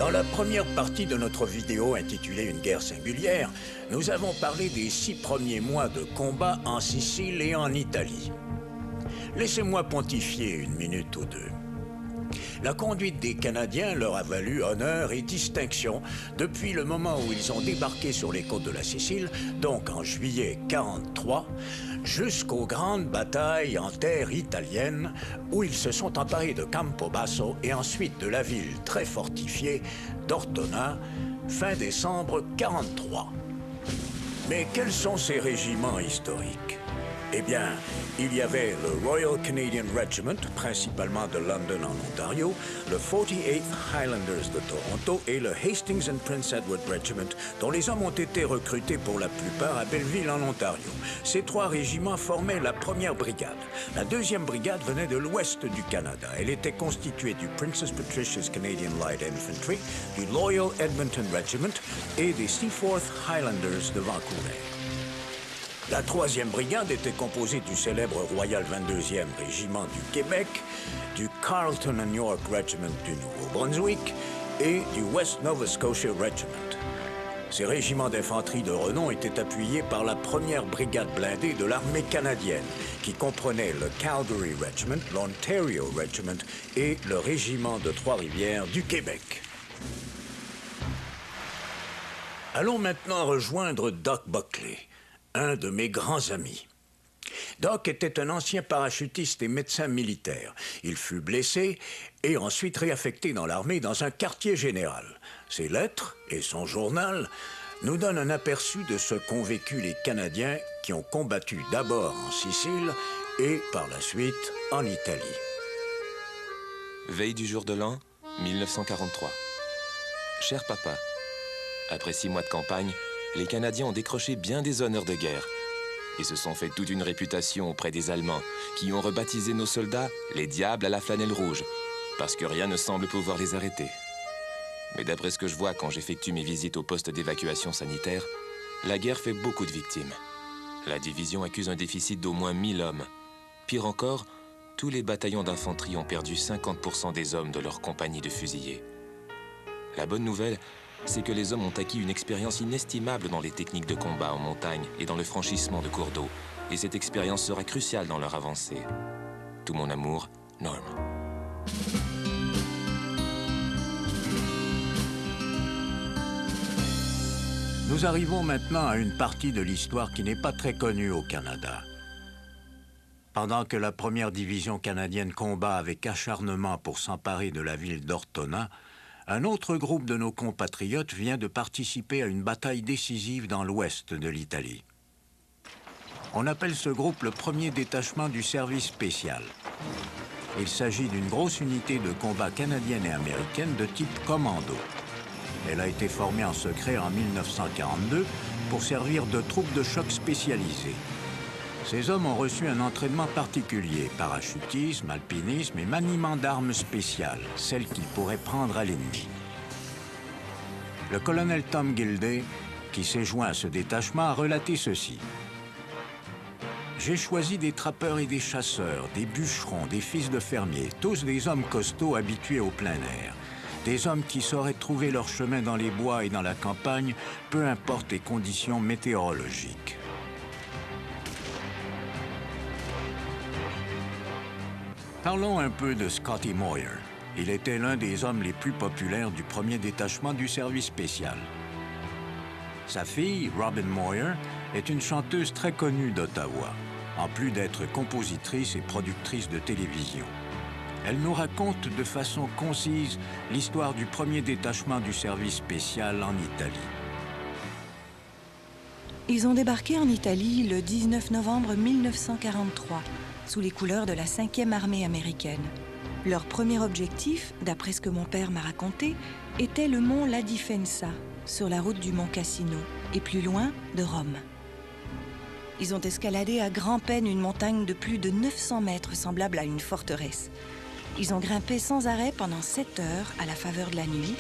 Dans la première partie de notre vidéo intitulée Une guerre singulière, nous avons parlé des 6 premiers mois de combat en Sicile et en Italie. Laissez-moi pontifier une minute ou deux. La conduite des Canadiens leur a valu honneur et distinction depuis le moment où ils ont débarqué sur les côtes de la Sicile, donc en juillet 1943, jusqu'aux grandes batailles en terre italienne où ils se sont emparés de Campobasso et ensuite de la ville très fortifiée d'Ortona, fin décembre 1943. Mais quels sont ces régiments historiques? Eh bien, il y avait le Royal Canadian Regiment, principalement de London en Ontario, le 48th Highlanders de Toronto et le Hastings and Prince Edward Regiment, dont les hommes ont été recrutés pour la plupart à Belleville en Ontario. Ces 3 régiments formaient la première brigade. La deuxième brigade venait de l'ouest du Canada. Elle était constituée du Princess Patricia's Canadian Light Infantry, du Loyal Edmonton Regiment et des Seaforth Highlanders de Vancouver. La 3e brigade était composée du célèbre Royal 22e Régiment du Québec, du Carleton and York Regiment du Nouveau-Brunswick et du West Nova Scotia Regiment. Ces régiments d'infanterie de renom étaient appuyés par la 1re brigade blindée de l'armée canadienne, qui comprenait le Calgary Regiment, l'Ontario Regiment et le Régiment de Trois-Rivières du Québec. Allons maintenant rejoindre Doc Buckley, un de mes grands amis. Doc était un ancien parachutiste et médecin militaire. Il fut blessé et ensuite réaffecté dans l'armée dans un quartier général. Ses lettres et son journal nous donnent un aperçu de ce qu'ont vécu les Canadiens qui ont combattu d'abord en Sicile et par la suite en Italie. Veille du jour de l'an, 1943. Cher papa, après 6 mois de campagne, les Canadiens ont décroché bien des honneurs de guerre et se sont fait toute une réputation auprès des Allemands qui ont rebaptisé nos soldats les diables à la flanelle rouge parce que rien ne semble pouvoir les arrêter. Mais d'après ce que je vois quand j'effectue mes visites au poste d'évacuation sanitaire, la guerre fait beaucoup de victimes. La division accuse un déficit d'au moins 1000 hommes. Pire encore, tous les bataillons d'infanterie ont perdu 50% des hommes de leur compagnie de fusiliers. La bonne nouvelle, c'est que les hommes ont acquis une expérience inestimable dans les techniques de combat en montagne et dans le franchissement de cours d'eau. Et cette expérience sera cruciale dans leur avancée. Tout mon amour, Norm. Nous arrivons maintenant à une partie de l'histoire qui n'est pas très connue au Canada. Pendant que la 1re division canadienne combat avec acharnement pour s'emparer de la ville d'Ortona, un autre groupe de nos compatriotes vient de participer à une bataille décisive dans l'ouest de l'Italie. On appelle ce groupe le 1er détachement du service spécial. Il s'agit d'une grosse unité de combat canadienne et américaine de type commando. Elle a été formée en secret en 1942 pour servir de troupe de choc spécialisée. Ces hommes ont reçu un entraînement particulier, parachutisme, alpinisme et maniement d'armes spéciales, celles qu'ils pourraient prendre à l'ennemi. Le colonel Tom Gilday, qui s'est joint à ce détachement, a relaté ceci. « J'ai choisi des trappeurs et des chasseurs, des bûcherons, des fils de fermiers, tous des hommes costauds habitués au plein air. Des hommes qui sauraient trouver leur chemin dans les bois et dans la campagne, peu importe les conditions météorologiques. » Parlons un peu de Scotty Moyer. Il était l'un des hommes les plus populaires du 1er détachement du service spécial. Sa fille, Robin Moyer, est une chanteuse très connue d'Ottawa, en plus d'être compositrice et productrice de télévision. Elle nous raconte de façon concise l'histoire du 1er détachement du service spécial en Italie. Ils ont débarqué en Italie le 19 novembre 1943. Sous les couleurs de la 5e armée américaine. Leur premier objectif, d'après ce que mon père m'a raconté, était le mont La Difensa, sur la route du mont Cassino, et plus loin, de Rome. Ils ont escaladé à grand-peine une montagne de plus de 900 mètres, semblable à une forteresse. Ils ont grimpé sans arrêt pendant 7 heures à la faveur de la nuit,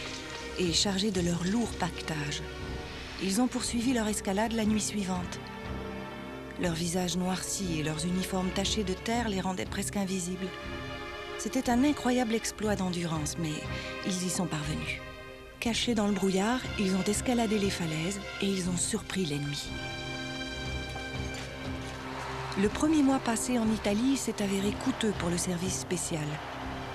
et chargés de leur lourd paquetage. Ils ont poursuivi leur escalade la nuit suivante. Leurs visages noircis et leurs uniformes tachés de terre les rendaient presque invisibles. C'était un incroyable exploit d'endurance, mais ils y sont parvenus. cachés dans le brouillard, ils ont escaladé les falaises et ils ont surpris l'ennemi. Le premier mois passé en Italie s'est avéré coûteux pour le service spécial.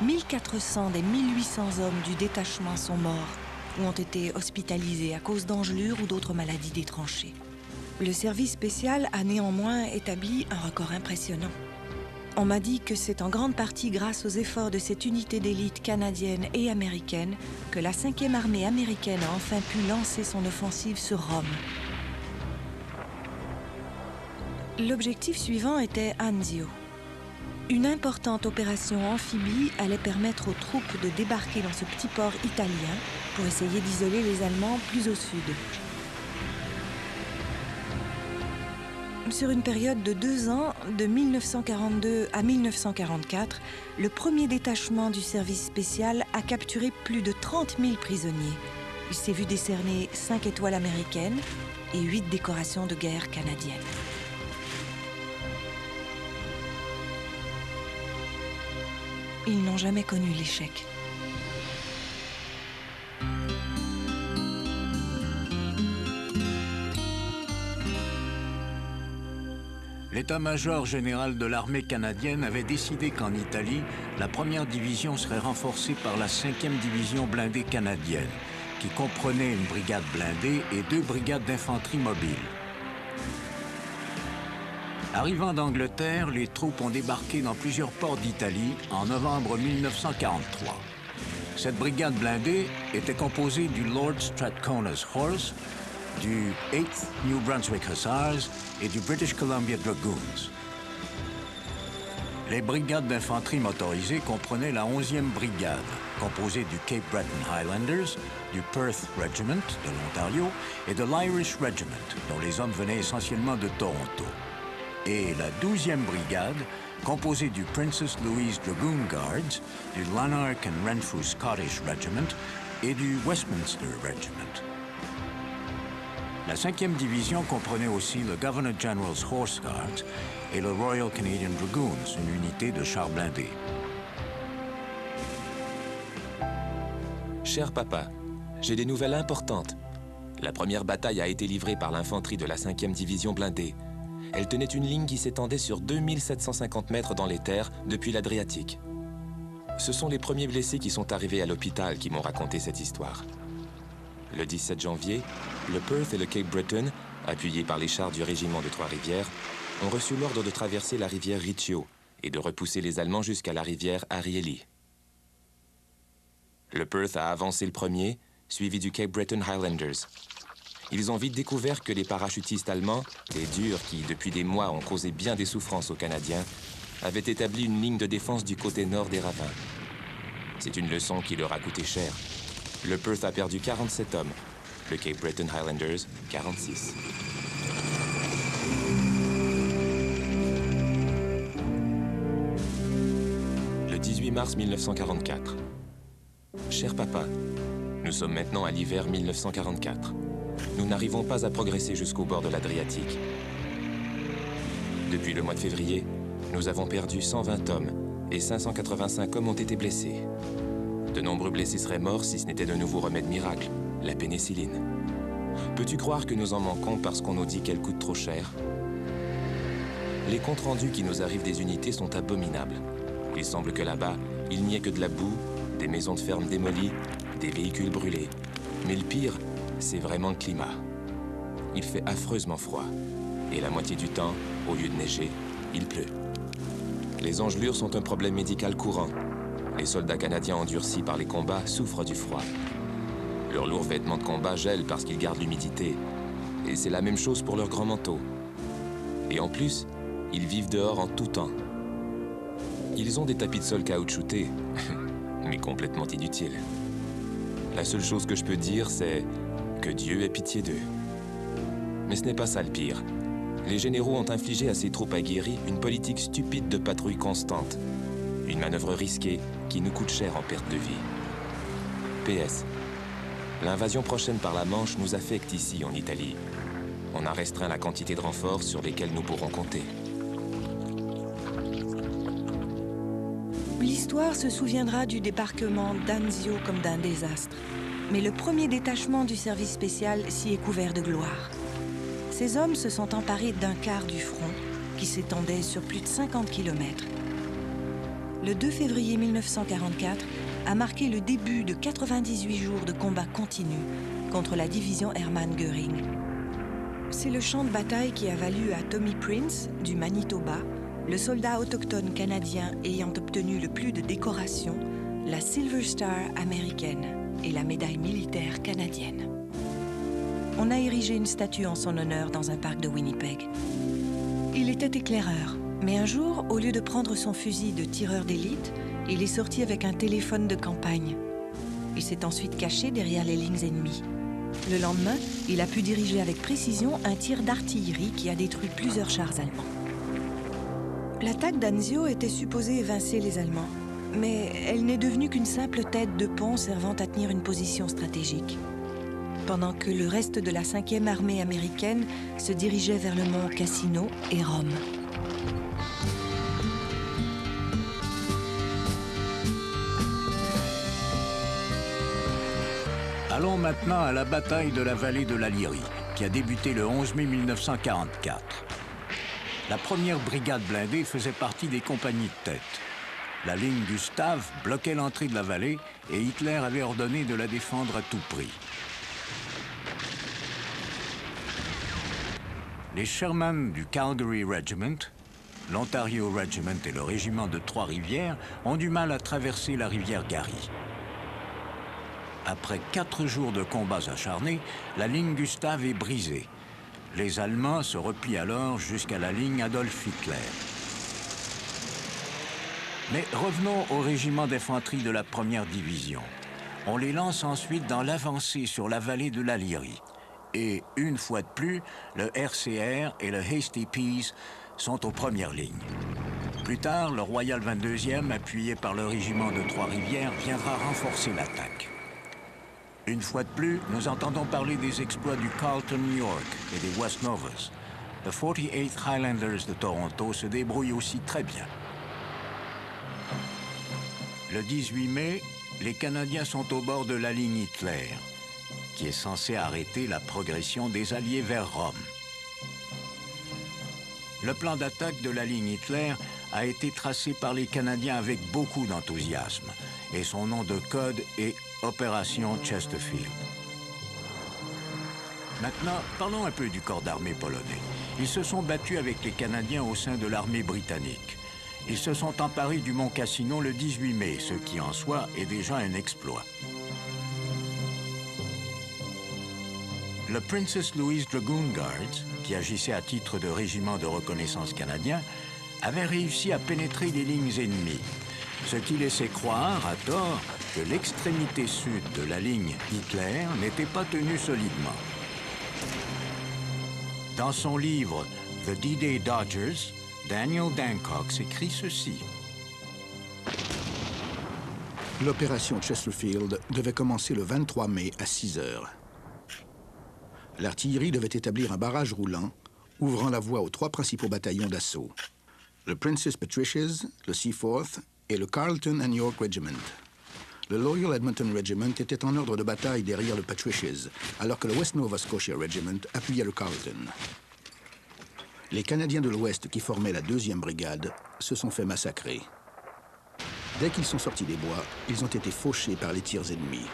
1400 des 1800 hommes du détachement sont morts ou ont été hospitalisés à cause d'engelures ou d'autres maladies des tranchées. Le service spécial a néanmoins établi un record impressionnant. On m'a dit que c'est en grande partie grâce aux efforts de cette unité d'élite canadienne et américaine que la 5e armée américaine a enfin pu lancer son offensive sur Rome. L'objectif suivant était Anzio. Une importante opération amphibie allait permettre aux troupes de débarquer dans ce petit port italien pour essayer d'isoler les Allemands plus au sud. Sur une période de 2 ans, de 1942 à 1944, le premier détachement du service spécial a capturé plus de 30 000 prisonniers. Il s'est vu décerner 5 étoiles américaines et 8 décorations de guerre canadiennes. Ils n'ont jamais connu l'échec. L'état-major général de l'armée canadienne avait décidé qu'en Italie, la première division serait renforcée par la 5e division blindée canadienne, qui comprenait une brigade blindée et 2 brigades d'infanterie mobile. Arrivant d'Angleterre, les troupes ont débarqué dans plusieurs ports d'Italie en novembre 1943. Cette brigade blindée était composée du Lord Strathcona's Horse, du 8th New Brunswick Hussars et du British Columbia Dragoons. Les brigades d'infanterie motorisée comprenaient la 11e brigade, composée du Cape Breton Highlanders, du Perth Regiment de l'Ontario et de l'Irish Regiment, dont les hommes venaient essentiellement de Toronto. Et la 12e brigade, composée du Princess Louise Dragoon Guards, du Lanark and Renfrew Scottish Regiment et du Westminster Regiment. La 5e division comprenait aussi le Governor General's Horse Guards et le Royal Canadian Dragoons, une unité de chars blindés. Cher papa, j'ai des nouvelles importantes. La première bataille a été livrée par l'infanterie de la 5e division blindée. Elle tenait une ligne qui s'étendait sur 2750 mètres dans les terres depuis l'Adriatique. Ce sont les premiers blessés qui sont arrivés à l'hôpital qui m'ont raconté cette histoire. Le 17 janvier, le Perth et le Cape Breton, appuyés par les chars du régiment de Trois-Rivières, ont reçu l'ordre de traverser la rivière Riccio et de repousser les Allemands jusqu'à la rivière Arieli. Le Perth a avancé le premier, suivi du Cape Breton Highlanders. Ils ont vite découvert que les parachutistes allemands, les durs qui, depuis des mois, ont causé bien des souffrances aux Canadiens, avaient établi une ligne de défense du côté nord des ravins. C'est une leçon qui leur a coûté cher. Le Perth a perdu 47 hommes, le Cape Breton Highlanders, 46. Le 18 mars 1944. Cher papa, nous sommes maintenant à l'hiver 1944. Nous n'arrivons pas à progresser jusqu'au bord de l'Adriatique. Depuis le mois de février, nous avons perdu 120 hommes et 585 hommes ont été blessés. De nombreux blessés seraient morts si ce n'était de nouveau remède miracle, la pénicilline. Peux-tu croire que nous en manquons parce qu'on nous dit qu'elle coûte trop cher? Les comptes rendus qui nous arrivent des unités sont abominables. Il semble que là-bas, il n'y ait que de la boue, des maisons de ferme démolies, des véhicules brûlés. Mais le pire, c'est vraiment le climat. Il fait affreusement froid. Et la moitié du temps, au lieu de neiger, il pleut. Les engelures sont un problème médical courant. Les soldats canadiens endurcis par les combats souffrent du froid. Leurs lourds vêtements de combat gèlent parce qu'ils gardent l'humidité. Et c'est la même chose pour leurs grands manteaux. Et en plus, ils vivent dehors en tout temps. Ils ont des tapis de sol caoutchoutés, mais complètement inutiles. La seule chose que je peux dire, c'est que Dieu ait pitié d'eux. Mais ce n'est pas ça le pire. Les généraux ont infligé à ces troupes aguerries une politique stupide de patrouille constante. Une manœuvre risquée qui nous coûte cher en perte de vie. PS. L'invasion prochaine par la Manche nous affecte ici, en Italie. On a restreint la quantité de renforts sur lesquels nous pourrons compter. L'histoire se souviendra du débarquement d'Anzio comme d'un désastre. Mais le premier détachement du service spécial s'y est couvert de gloire. Ces hommes se sont emparés d'un quart du front, qui s'étendait sur plus de 50 km. Le 2 février 1944 a marqué le début de 98 jours de combats continus contre la division Hermann Göring. C'est le champ de bataille qui a valu à Tommy Prince, du Manitoba, le soldat autochtone canadien ayant obtenu le plus de décorations, la Silver Star américaine et la médaille militaire canadienne. On a érigé une statue en son honneur dans un parc de Winnipeg. Il était éclaireur, mais un jour, au lieu de prendre son fusil de tireur d'élite, il est sorti avec un téléphone de campagne. Il s'est ensuite caché derrière les lignes ennemies. Le lendemain, il a pu diriger avec précision un tir d'artillerie qui a détruit plusieurs chars allemands. L'attaque d'Anzio était supposée évincer les Allemands, mais elle n'est devenue qu'une simple tête de pont servant à tenir une position stratégique. Pendant que le reste de la 5e armée américaine se dirigeait vers le mont Cassino et Rome. Allons maintenant à la bataille de la vallée de la Lyrie, qui a débuté le 11 mai 1944. La première brigade blindée faisait partie des compagnies de tête. La ligne Gustave bloquait l'entrée de la vallée et Hitler avait ordonné de la défendre à tout prix. Les Sherman du Calgary Regiment, l'Ontario Regiment et le régiment de Trois-Rivières ont du mal à traverser la rivière Garry. Après 4 jours de combats acharnés, la ligne Gustave est brisée. Les Allemands se replient alors jusqu'à la ligne Adolf Hitler. Mais revenons au régiment d'infanterie de la 1re division. On les lance ensuite dans l'avancée sur la vallée de la Lyrie. Et, une fois de plus, le RCR et le Hasty Peas sont aux premières lignes. Plus tard, le Royal 22e, appuyé par le régiment de Trois-Rivières, viendra renforcer l'attaque. Une fois de plus, nous entendons parler des exploits du Carleton New York et des West Novas. Le 48th Highlanders de Toronto se débrouille aussi très bien. Le 18 mai, les Canadiens sont au bord de la ligne Hitler, qui est censée arrêter la progression des Alliés vers Rome. Le plan d'attaque de la ligne Hitler a été tracé par les Canadiens avec beaucoup d'enthousiasme, et son nom de code est Opération Chesterfield. Maintenant, parlons un peu du corps d'armée polonais. Ils se sont battus avec les Canadiens au sein de l'armée britannique. Ils se sont emparés du mont Cassino le 18 mai, ce qui en soi est déjà un exploit. Le Princess Louise Dragoon Guards, qui agissait à titre de régiment de reconnaissance canadien, avait réussi à pénétrer les lignes ennemies, ce qui laissait croire, à tort, que l'extrémité sud de la ligne Hitler n'était pas tenue solidement. Dans son livre « The D-Day Dodgers », Daniel Dancox écrit ceci. L'opération Chesterfield devait commencer le 23 mai à 6 heures. L'artillerie devait établir un barrage roulant, ouvrant la voie aux 3 principaux bataillons d'assaut. Le Princess Patricia's, le Seaforth et le Carleton and York Regiment. Le Loyal Edmonton Regiment était en ordre de bataille derrière le Patricia's, alors que le West Nova Scotia Regiment appuyait le Carleton. Les Canadiens de l'Ouest qui formaient la 2e brigade se sont fait massacrer. Dès qu'ils sont sortis des bois, ils ont été fauchés par les tirs ennemis.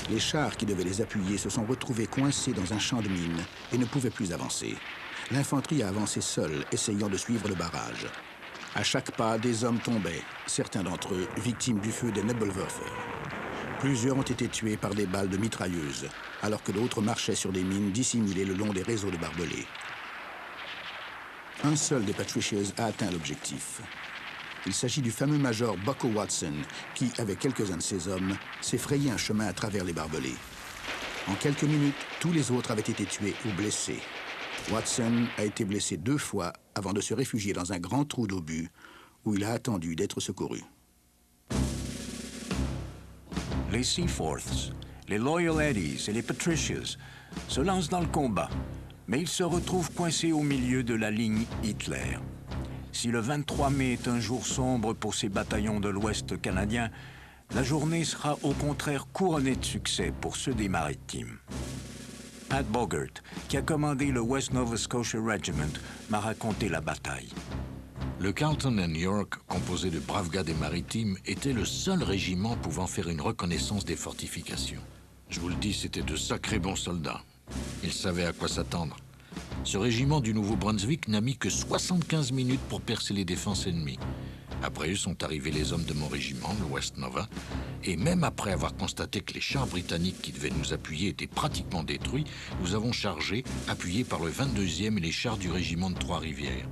Les chars qui devaient les appuyer se sont retrouvés coincés dans un champ de mines et ne pouvaient plus avancer. L'infanterie a avancé seule, essayant de suivre le barrage. À chaque pas, des hommes tombaient, certains d'entre eux victimes du feu des Nebelwerfer. Plusieurs ont été tués par des balles de mitrailleuses, alors que d'autres marchaient sur des mines dissimulées le long des réseaux de barbelés. Un seul des Patricias a atteint l'objectif. Il s'agit du fameux major Bucko Watson, qui, avec quelques-uns de ses hommes, s'est frayé un chemin à travers les barbelés. En quelques minutes, tous les autres avaient été tués ou blessés. Watson a été blessé 2 fois avant de se réfugier dans un grand trou d'obus où il a attendu d'être secouru. Les Seaforths, les Loyal Eddies et les Patricias se lancent dans le combat, mais ils se retrouvent coincés au milieu de la ligne Hitler. Si le 23 mai est un jour sombre pour ces bataillons de l'Ouest canadien, la journée sera au contraire couronnée de succès pour ceux des Maritimes. Pat Bogert, qui a commandé le West Nova Scotia Regiment, m'a raconté la bataille. Le Carleton and York, composé de braves gars des Maritimes, était le seul régiment pouvant faire une reconnaissance des fortifications. Je vous le dis, c'était de sacrés bons soldats. Ils savaient à quoi s'attendre. Ce régiment du Nouveau-Brunswick n'a mis que 75 minutes pour percer les défenses ennemies. Après eux sont arrivés les hommes de mon régiment, le West Nova, et même après avoir constaté que les chars britanniques qui devaient nous appuyer étaient pratiquement détruits, nous avons chargé, appuyés par le 22e et les chars du régiment de Trois-Rivières.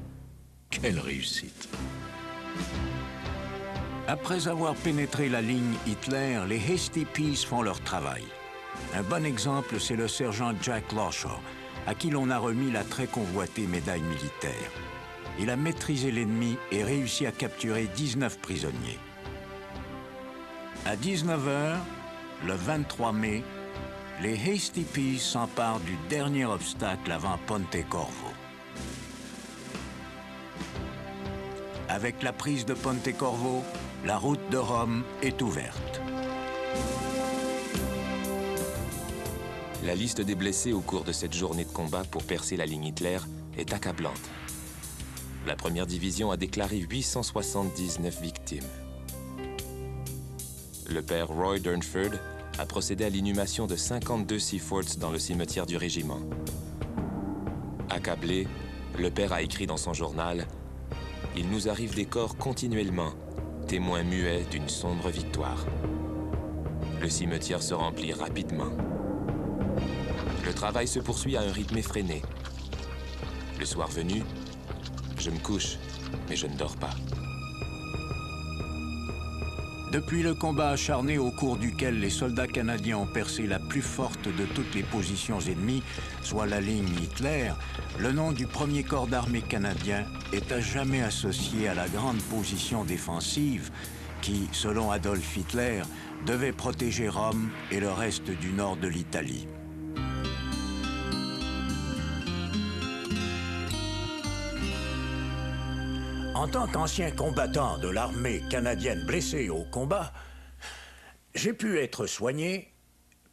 Quelle réussite! Après avoir pénétré la ligne Hitler, les Hasty Peas font leur travail. Un bon exemple, c'est le sergent Jack Lawshaw, à qui l'on a remis la très convoitée médaille militaire. Il a maîtrisé l'ennemi et réussi à capturer 19 prisonniers. À 19h, le 23 mai, les Hasty Peas s'emparent du dernier obstacle avant Pontecorvo. Avec la prise de Pontecorvo, la route de Rome est ouverte. La liste des blessés au cours de cette journée de combat pour percer la ligne Hitler est accablante. La première division a déclaré 879 victimes. Le père Roy Durnford a procédé à l'inhumation de 52 Seaforths dans le cimetière du régiment. Accablé, le père a écrit dans son journal « Il nous arrive des corps continuellement, témoins muets d'une sombre victoire. » Le cimetière se remplit rapidement. Le travail se poursuit à un rythme effréné. Le soir venu, je me couche, mais je ne dors pas. Depuis le combat acharné au cours duquel les soldats canadiens ont percé la plus forte de toutes les positions ennemies, soit la ligne Hitler, le nom du premier corps d'armée canadien est à jamais associé à la grande position défensive qui, selon Adolf Hitler, devait protéger Rome et le reste du nord de l'Italie. En tant qu'ancien combattant de l'armée canadienne blessé au combat, j'ai pu être soigné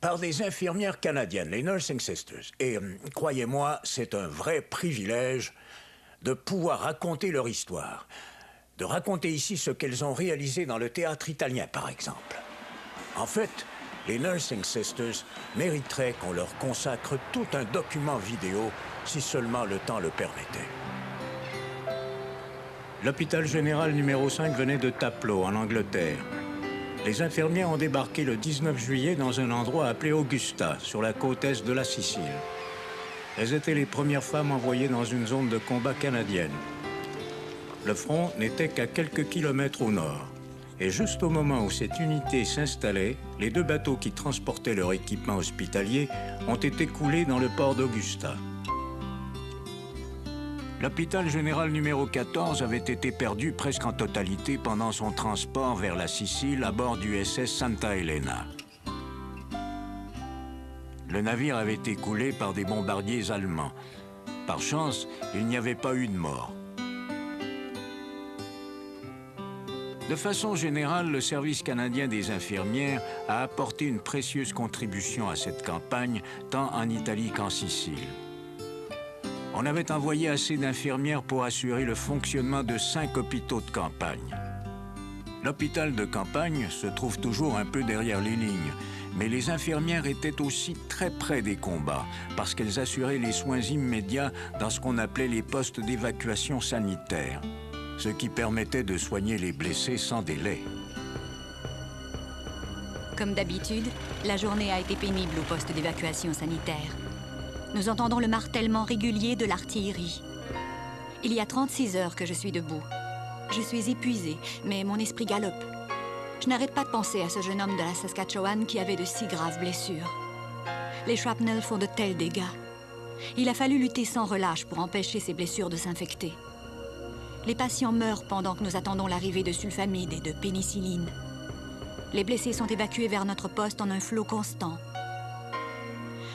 par des infirmières canadiennes, les Nursing Sisters. Et croyez-moi, c'est un vrai privilège de pouvoir raconter leur histoire, de raconter ici ce qu'elles ont réalisé dans le théâtre italien, par exemple. En fait, les Nursing Sisters mériteraient qu'on leur consacre tout un document vidéo si seulement le temps le permettait. L'hôpital général numéro 5 venait de Taplow, en Angleterre. Les infirmières ont débarqué le 19 juillet dans un endroit appelé Augusta, sur la côte est de la Sicile. Elles étaient les premières femmes envoyées dans une zone de combat canadienne. Le front n'était qu'à quelques kilomètres au nord. Et juste au moment où cette unité s'installait, les 2 bateaux qui transportaient leur équipement hospitalier ont été coulés dans le port d'Augusta. L'hôpital général numéro 14 avait été perdu presque en totalité pendant son transport vers la Sicile à bord du SS Santa Elena. Le navire avait été coulé par des bombardiers allemands. Par chance, il n'y avait pas eu de mort. De façon générale, le service canadien des infirmières a apporté une précieuse contribution à cette campagne, tant en Italie qu'en Sicile. On avait envoyé assez d'infirmières pour assurer le fonctionnement de 5 hôpitaux de campagne. L'hôpital de campagne se trouve toujours un peu derrière les lignes, mais les infirmières étaient aussi très près des combats parce qu'elles assuraient les soins immédiats dans ce qu'on appelait les postes d'évacuation sanitaire, ce qui permettait de soigner les blessés sans délai. Comme d'habitude, la journée a été pénible au poste d'évacuation sanitaire. Nous entendons le martèlement régulier de l'artillerie. Il y a 36 heures que je suis debout. Je suis épuisée, mais mon esprit galope. Je n'arrête pas de penser à ce jeune homme de la Saskatchewan qui avait de si graves blessures. Les shrapnels font de tels dégâts. Il a fallu lutter sans relâche pour empêcher ces blessures de s'infecter. Les patients meurent pendant que nous attendons l'arrivée de sulfamide et de pénicilline. Les blessés sont évacués vers notre poste en un flot constant.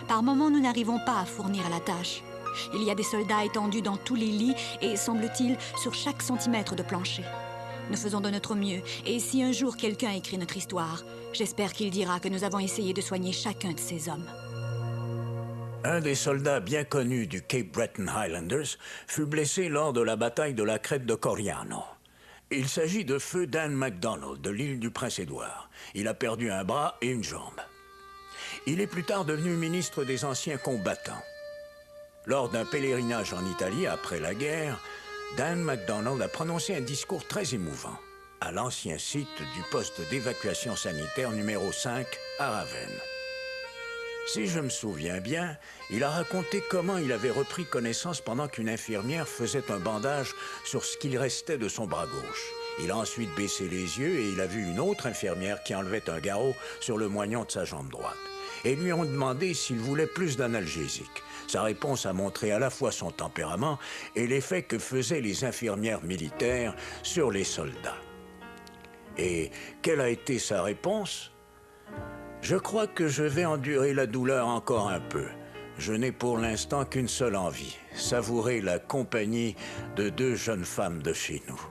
Par moments, nous n'arrivons pas à fournir la tâche. Il y a des soldats étendus dans tous les lits et, semble-t-il, sur chaque centimètre de plancher. Nous faisons de notre mieux, et si un jour quelqu'un écrit notre histoire, j'espère qu'il dira que nous avons essayé de soigner chacun de ces hommes. Un des soldats bien connus du Cape Breton Highlanders fut blessé lors de la bataille de la crête de Coriano. Il s'agit de feu Dan MacDonald de l'île du Prince-Édouard. Il a perdu un bras et une jambe. Il est plus tard devenu ministre des anciens combattants. Lors d'un pèlerinage en Italie après la guerre, Dan MacDonald a prononcé un discours très émouvant à l'ancien site du poste d'évacuation sanitaire numéro 5 à Ravenne. Si je me souviens bien, il a raconté comment il avait repris connaissance pendant qu'une infirmière faisait un bandage sur ce qu'il restait de son bras gauche. Il a ensuite baissé les yeux et il a vu une autre infirmière qui enlevait un garrot sur le moignon de sa jambe droite. Et lui ont demandé s'il voulait plus d'analgésique. Sa réponse a montré à la fois son tempérament et l'effet que faisaient les infirmières militaires sur les soldats. Et quelle a été sa réponse? Je crois que je vais endurer la douleur encore un peu. Je n'ai pour l'instant qu'une seule envie, savourer la compagnie de 2 jeunes femmes de chez nous.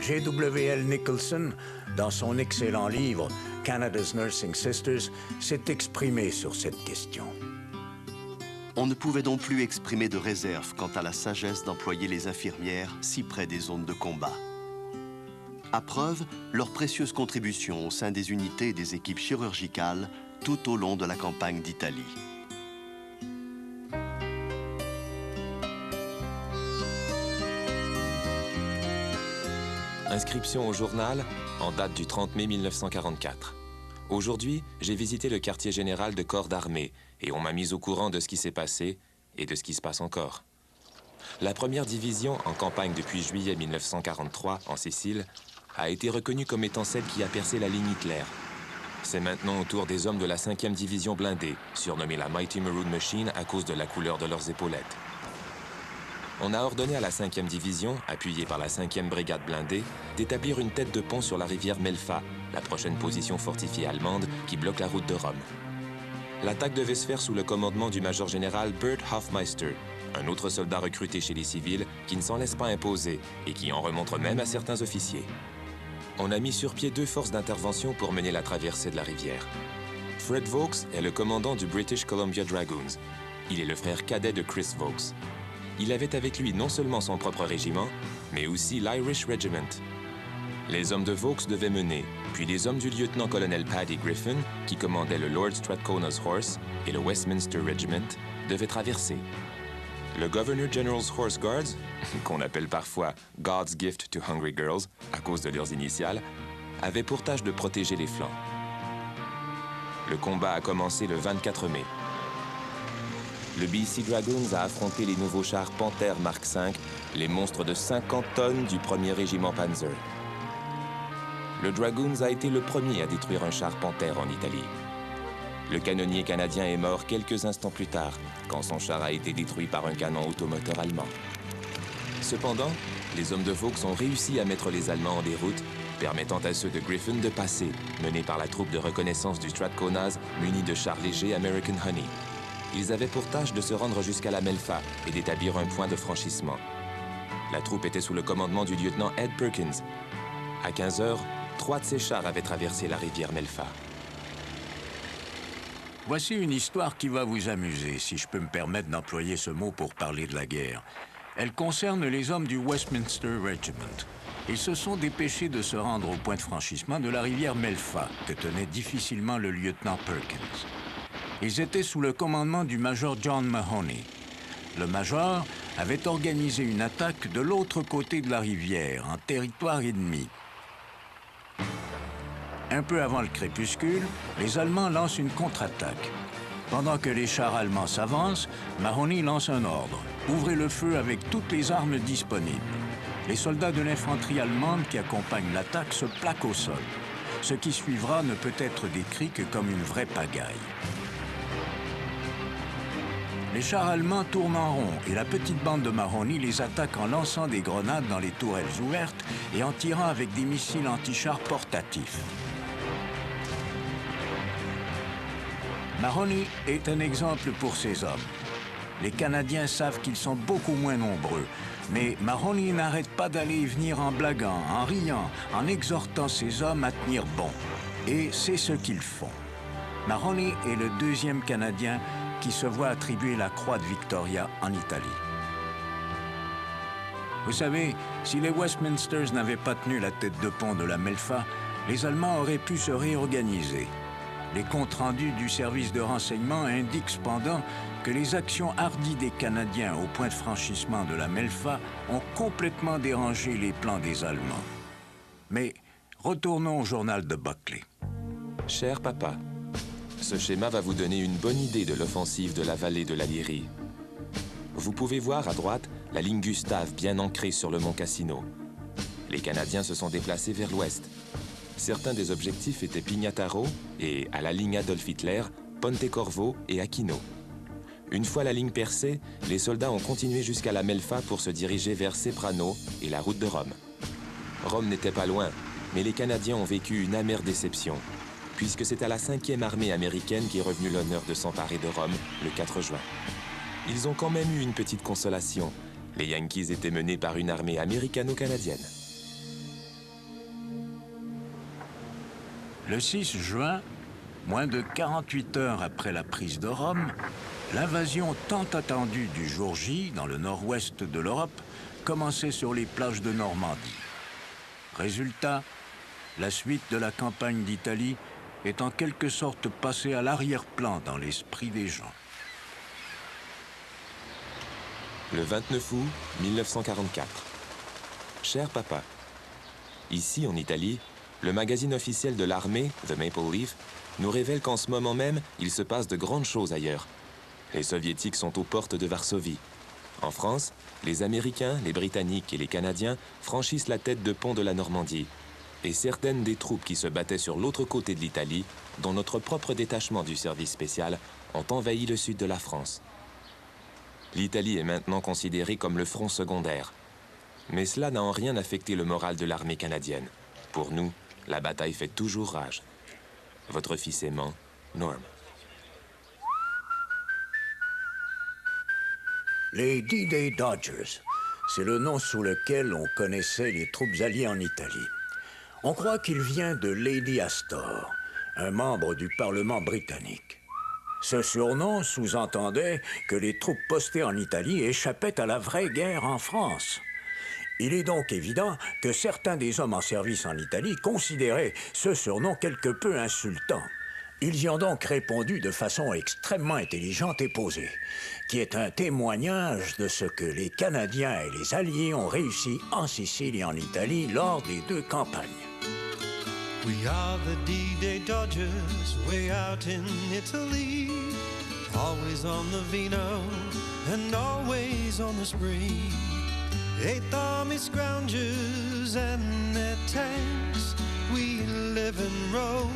G.W.L. Nicholson, dans son excellent livre « Canada's Nursing Sisters », s'est exprimé sur cette question. On ne pouvait donc plus exprimer de réserve quant à la sagesse d'employer les infirmières si près des zones de combat. À preuve, leur précieuse contribution au sein des unités et des équipes chirurgicales tout au long de la campagne d'Italie. Inscription au journal en date du 30 mai 1944. Aujourd'hui, j'ai visité le quartier général de corps d'armée et on m'a mis au courant de ce qui s'est passé et de ce qui se passe encore. La première division, en campagne depuis juillet 1943 en Sicile, a été reconnue comme étant celle qui a percé la ligne Hitler. C'est maintenant au tour des hommes de la 5e division blindée, surnommée la Mighty Maroon Machine à cause de la couleur de leurs épaulettes. On a ordonné à la 5e division, appuyée par la 5e brigade blindée, d'établir une tête de pont sur la rivière Melfa, la prochaine position fortifiée allemande qui bloque la route de Rome. L'attaque devait se faire sous le commandement du major général Bert Hofmeister, un autre soldat recruté chez les civils qui ne s'en laisse pas imposer et qui en remontre même à certains officiers. On a mis sur pied 2 forces d'intervention pour mener la traversée de la rivière. Fred Vaux est le commandant du British Columbia Dragoons. Il est le frère cadet de Chris Vaux. Il avait avec lui non seulement son propre régiment, mais aussi l'Irish Regiment. Les hommes de Vaux devaient mener, puis les hommes du lieutenant-colonel Paddy Griffin, qui commandait le Lord Strathcona's Horse, et le Westminster Regiment, devaient traverser. Le Governor General's Horse Guards, qu'on appelle parfois God's Gift to Hungry Girls à cause de leurs initiales, avait pour tâche de protéger les flancs. Le combat a commencé le 24 mai. Le BC Dragoons a affronté les nouveaux chars Panther Mark V, les monstres de 50 tonnes du 1er régiment Panzer. Le Dragoons a été le premier à détruire un char Panther en Italie. Le canonnier canadien est mort quelques instants plus tard, quand son char a été détruit par un canon automoteur allemand. Cependant, les hommes de Vaux ont réussi à mettre les Allemands en déroute, permettant à ceux de Griffin de passer, menés par la troupe de reconnaissance du Strathconas, munis de chars légers American Honey. Ils avaient pour tâche de se rendre jusqu'à la Melfa et d'établir un point de franchissement. La troupe était sous le commandement du lieutenant Ed Perkins. À 15 heures, 3 de ces chars avaient traversé la rivière Melfa. Voici une histoire qui va vous amuser, si je peux me permettre d'employer ce mot pour parler de la guerre. Elle concerne les hommes du Westminster Regiment. Ils se sont dépêchés de se rendre au point de franchissement de la rivière Melfa, que tenait difficilement le lieutenant Perkins. Ils étaient sous le commandement du major John Mahoney. Le major avait organisé une attaque de l'autre côté de la rivière, en territoire ennemi. Un peu avant le crépuscule, les Allemands lancent une contre-attaque. Pendant que les chars allemands s'avancent, Mahoney lance un ordre. Ouvrez le feu avec toutes les armes disponibles. Les soldats de l'infanterie allemande qui accompagnent l'attaque se plaquent au sol. Ce qui suivra ne peut être décrit que comme une vraie pagaille. Les chars allemands tournent en rond et la petite bande de Mahoney les attaque en lançant des grenades dans les tourelles ouvertes et en tirant avec des missiles anti-chars portatifs. Mahoney est un exemple pour ses hommes. Les Canadiens savent qu'ils sont beaucoup moins nombreux. Mais Mahoney n'arrête pas d'aller et venir en blaguant, en riant, en exhortant ses hommes à tenir bon. Et c'est ce qu'ils font. Mahoney est le deuxième Canadien qui se voit attribuer la Croix de Victoria en Italie. Vous savez, si les Westminsters n'avaient pas tenu la tête de pont de la Melfa, les Allemands auraient pu se réorganiser. Les comptes rendus du service de renseignement indiquent cependant que les actions hardies des Canadiens au point de franchissement de la Melfa ont complètement dérangé les plans des Allemands. Mais retournons au journal de Buckley. Cher papa, ce schéma va vous donner une bonne idée de l'offensive de la vallée de la Lyrie. Vous pouvez voir à droite la ligne Gustave bien ancrée sur le mont Cassino. Les Canadiens se sont déplacés vers l'ouest. Certains des objectifs étaient Pignataro et, à la ligne Adolf Hitler, Pontecorvo et Aquino. Une fois la ligne percée, les soldats ont continué jusqu'à la Melfa pour se diriger vers Ceprano et la route de Rome. Rome n'était pas loin, mais les Canadiens ont vécu une amère déception, puisque c'est à la 5e armée américaine qui est revenu l'honneur de s'emparer de Rome le 4 juin. Ils ont quand même eu une petite consolation. Les Yankees étaient menés par une armée américano-canadienne. Le 6 juin, moins de 48 heures après la prise de Rome, l'invasion tant attendue du jour J, dans le nord-ouest de l'Europe, commençait sur les plages de Normandie. Résultat, la suite de la campagne d'Italie est en quelque sorte passée à l'arrière-plan dans l'esprit des gens. Le 29 août 1944. Cher papa, ici en Italie, le magazine officiel de l'armée, The Maple Leaf, nous révèle qu'en ce moment même, il se passe de grandes choses ailleurs. Les Soviétiques sont aux portes de Varsovie. En France, les Américains, les Britanniques et les Canadiens franchissent la tête de pont de la Normandie. Et certaines des troupes qui se battaient sur l'autre côté de l'Italie, dont notre propre détachement du service spécial, ont envahi le sud de la France. L'Italie est maintenant considérée comme le front secondaire. Mais cela n'a en rien affecté le moral de l'armée canadienne. Pour nous, la bataille fait toujours rage. Votre fils aimant, Norm. Les D-Day Dodgers, c'est le nom sous lequel on connaissait les troupes alliées en Italie. On croit qu'il vient de Lady Astor, un membre du Parlement britannique. Ce surnom sous-entendait que les troupes postées en Italie échappaient à la vraie guerre en France. Il est donc évident que certains des hommes en service en Italie considéraient ce surnom quelque peu insultant. Ils y ont donc répondu de façon extrêmement intelligente et posée, qui est un témoignage de ce que les Canadiens et les Alliés ont réussi en Sicile et en Italie lors des deux campagnes. We are the D-Day Dodgers, way out in Italy, always on the Vino and always on the Spree. 8th Army Scroungers and their tanks, we live and rove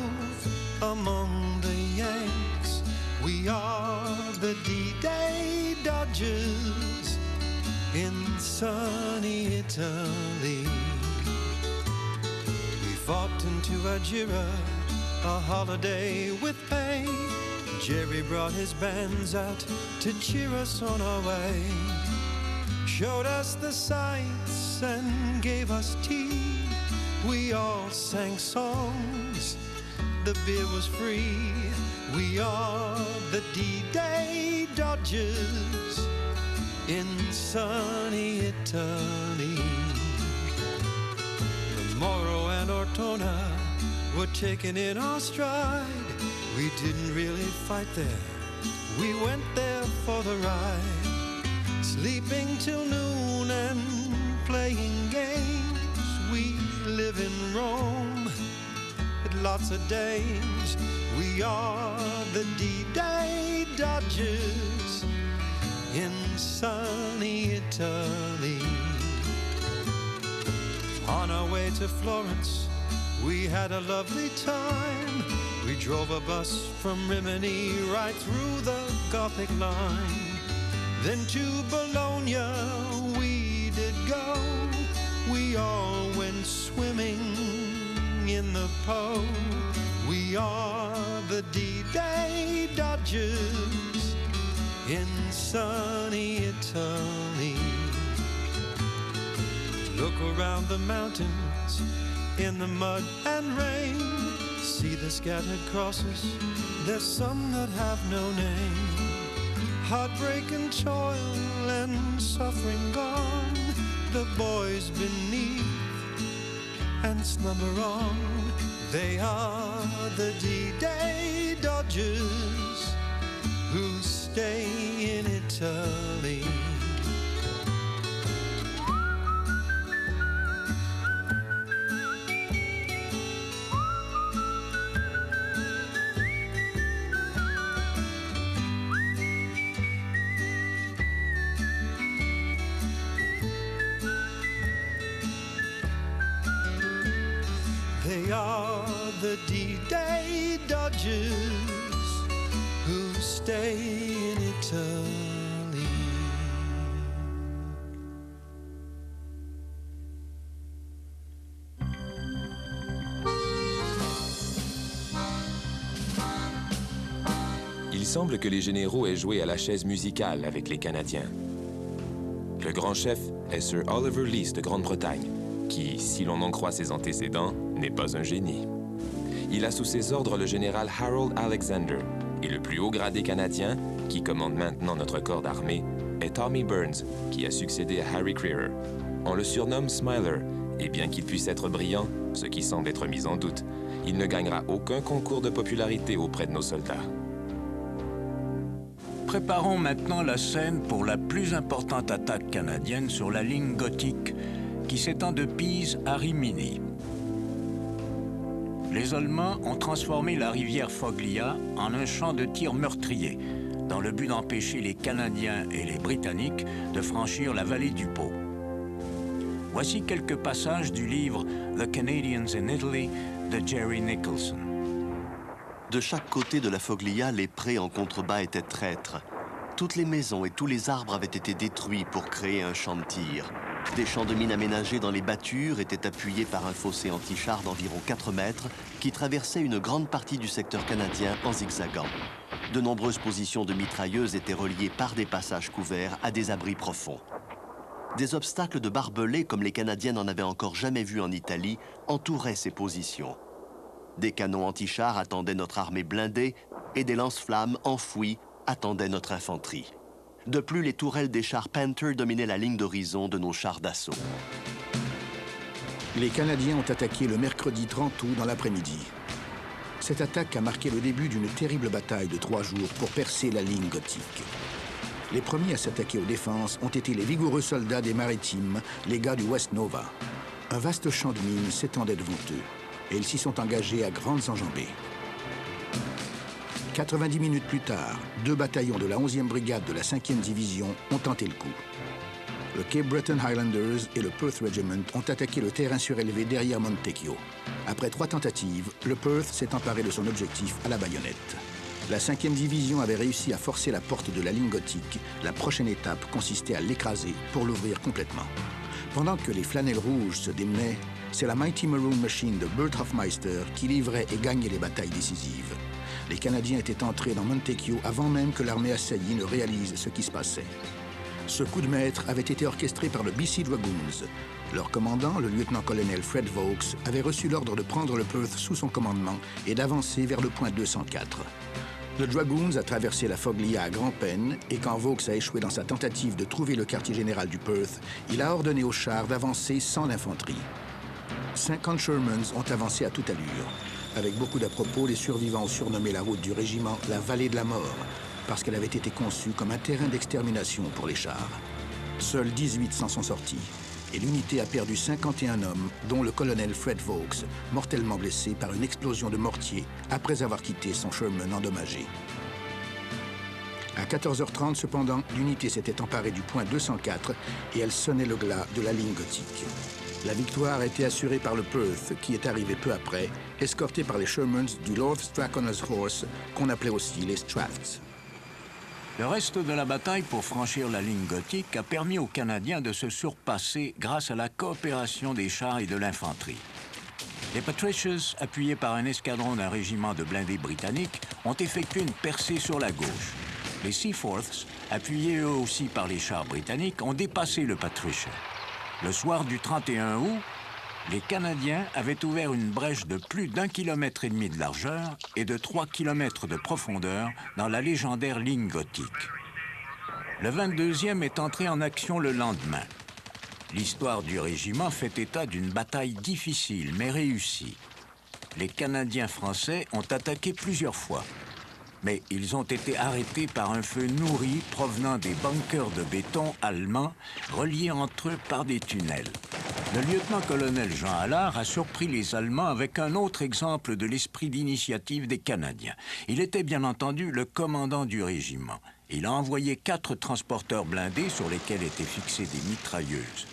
among the Yanks. We are the D-Day Dodgers in sunny Italy. We fought into Algira, a holiday with pay. Jerry brought his bands out to cheer us on our way. Showed us the sights and gave us tea. We all sang songs, the beer was free. We are the D-Day Dodgers in sunny Italy. The Moro and Ortona were taken in our stride. We didn't really fight there, we went there for the ride. Sleeping till noon and playing games. We live in Rome with lots of dames. We are the D-Day Dodgers in sunny Italy. On our way to Florence, we had a lovely time. We drove a bus from Rimini right through the Gothic line. Then to Bologna we did go. We all went swimming in the Po. We are the D-Day Dodgers in sunny Italy. Look around the mountains in the mud and rain. See the scattered crosses, there's some that have no name. Heartbreak and toil and suffering gone, the boys beneath and slumber on. They are the D-Day Dodgers who stay in Italy. They are the D-Day Dodgers who stay in Italy. Il semble que les généraux aient joué à la chaise musicale avec les Canadiens. Le grand chef est Sir Oliver Leese de Grande-Bretagne, qui, si l'on en croit ses antécédents, n'est pas un génie. Il a sous ses ordres le général Harold Alexander, et le plus haut gradé canadien, qui commande maintenant notre corps d'armée, est Tommy Burns, qui a succédé à Harry Crerar. On le surnomme Smiler, et bien qu'il puisse être brillant, ce qui semble être mis en doute, il ne gagnera aucun concours de popularité auprès de nos soldats. Préparons maintenant la scène pour la plus importante attaque canadienne sur la ligne gothique qui s'étend de Pise à Rimini. Les Allemands ont transformé la rivière Foglia en un champ de tir meurtrier, dans le but d'empêcher les Canadiens et les Britanniques de franchir la vallée du Pô. Voici quelques passages du livre « The Canadians in Italy » de Jerry Nicholson. De chaque côté de la Foglia, les prés en contrebas étaient traîtres. Toutes les maisons et tous les arbres avaient été détruits pour créer un champ de tir. Des champs de mines aménagés dans les battures étaient appuyés par un fossé anti-char d'environ 4 mètres qui traversait une grande partie du secteur canadien en zigzagant. De nombreuses positions de mitrailleuses étaient reliées par des passages couverts à des abris profonds. Des obstacles de barbelés, comme les Canadiens n'en avaient encore jamais vu en Italie, entouraient ces positions. Des canons anti-chars attendaient notre armée blindée et des lance-flammes enfouies attendaient notre infanterie. De plus, les tourelles des chars Panther dominaient la ligne d'horizon de nos chars d'assaut. Les Canadiens ont attaqué le mercredi 30 août dans l'après-midi. Cette attaque a marqué le début d'une terrible bataille de 3 jours pour percer la ligne gothique. Les premiers à s'attaquer aux défenses ont été les vigoureux soldats des Maritimes, les gars du West Nova. Un vaste champ de mines s'étendait devant eux, et ils s'y sont engagés à grandes enjambées. 90 minutes plus tard, 2 bataillons de la 11e brigade de la 5e division ont tenté le coup. Le Cape Breton Highlanders et le Perth Regiment ont attaqué le terrain surélevé derrière Montecchio. Après 3 tentatives, le Perth s'est emparé de son objectif à la baïonnette. La 5e division avait réussi à forcer la porte de la ligne gothique. La prochaine étape consistait à l'écraser pour l'ouvrir complètement. Pendant que les flanelles rouges se démenaient, c'est la Mighty Maroon Machine de Bert Hofmeister qui livrait et gagnait les batailles décisives. Les Canadiens étaient entrés dans Montecchio avant même que l'armée assaillie ne réalise ce qui se passait. Ce coup de maître avait été orchestré par le BC Dragoons. Leur commandant, le lieutenant-colonel Fred Vaux, avait reçu l'ordre de prendre le Perth sous son commandement et d'avancer vers le point 204. Le Dragoons a traversé la Foglia à grand-peine et quand Vaux a échoué dans sa tentative de trouver le quartier général du Perth, il a ordonné aux chars d'avancer sans l'infanterie. 50 Shermans ont avancé à toute allure. Avec beaucoup d'à-propos, les survivants ont surnommé la route du régiment la vallée de la mort, parce qu'elle avait été conçue comme un terrain d'extermination pour les chars. Seuls 18 s'en sont sortis, et l'unité a perdu 51 hommes, dont le colonel Fred Vaux, mortellement blessé par une explosion de mortier après avoir quitté son Sherman endommagé. À 14h30, cependant, l'unité s'était emparée du point 204 et elle sonnait le glas de la ligne gothique. La victoire a été assurée par le Perth, qui est arrivé peu après, escorté par les Shermans du Lord Stracona's Horse, qu'on appelait aussi les Straths. Le reste de la bataille pour franchir la ligne gothique a permis aux Canadiens de se surpasser grâce à la coopération des chars et de l'infanterie. Les Patricians, appuyés par un escadron d'un régiment de blindés britanniques, ont effectué une percée sur la gauche. Les Seaforths, appuyés eux aussi par les chars britanniques, ont dépassé le Patricia. Le soir du 31 août, les Canadiens avaient ouvert une brèche de plus d'1,5 km de largeur et de 3 km de profondeur dans la légendaire ligne gothique. Le 22e est entré en action le lendemain. L'histoire du régiment fait état d'une bataille difficile mais réussie. Les Canadiens français ont attaqué plusieurs fois, mais ils ont été arrêtés par un feu nourri provenant des bunkers de béton allemands reliés entre eux par des tunnels. Le lieutenant-colonel Jean Allard a surpris les Allemands avec un autre exemple de l'esprit d'initiative des Canadiens. Il était bien entendu le commandant du régiment. Il a envoyé 4 transporteurs blindés sur lesquels étaient fixées des mitrailleuses.